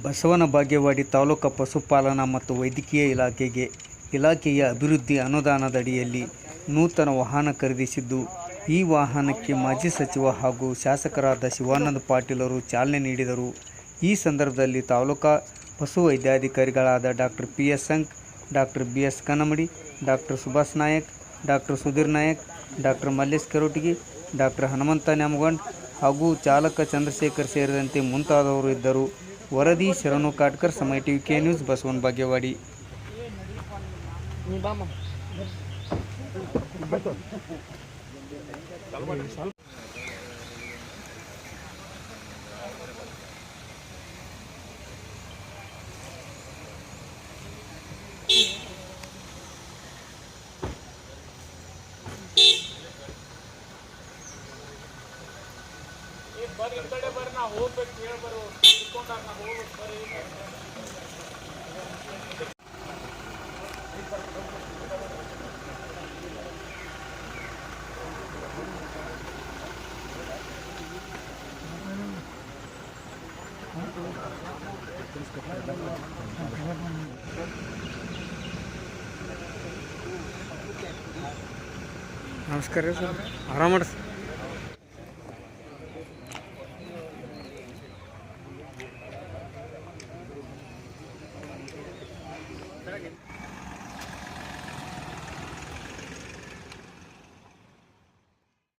ಬಸವನ ಬಾಗೇವಾಡಿ ತಾಲೂಕು ಪಶುಪಾಲನಾ ಮತ್ತು ವೈದ್ಯಕೀಯ ಇಲಾಖೆಯ ಅಭಿವೃದ್ಧಿ ಅನುದಾನದಡಿಯಲ್ಲಿ ನೂತನ ವಾಹನ ಖರೀದಿಸಿದ್ದು, ಈ ವಾಹನಕ್ಕೆ ಮಾಜಿ ಸಚಿವ ಹಾಗೂ ಶಾಸಕರಾದ ಶಿವಾನಂದ ಪಾಟೀಲರು ಚಾಲನೆ ನೀಡಿದರು. ಈ ಸಂದರ್ಭದಲ್ಲಿ ತಾಲೂಕಾ ಪಶು ವೈದ್ಯಾಧಿಕಾರಿಗಳಾದ doctor PS. Sank, doctor BS. Kannamadi, doctor Subhash Nayak, doctor Sudhir Nayak, doctor Mallesh Kerotagi, doctor Hanumanta Nyamagond ಹಾಗೂ ಚಾಲಕ ಚಂದ್ರಶೇಖರ್ ಸೇರಿದಂತೆ ಮುಂತಾದವರು ಇದ್ದರು. ವರದಿ ಶರಣು ಕಾಟ್ಕರ್, ಸಮಯ TV K news, Basavana Bagewadi. ಬರ್ರಿ ಈ ಕಡೆ ಬರ್ರಿ, ನಾ ಹೋಗ್ಬೇಕು ಹೇಳ್ಬರು ಇಟ್ಕೊಂಡಾರ, ನಾ ಹೋಗ್ಬೇಕು ಬರ್ರಿ. ನಮಸ್ಕಾರ ಸರ್, ಆರಾಮ ಮಾಡ್ರಿ.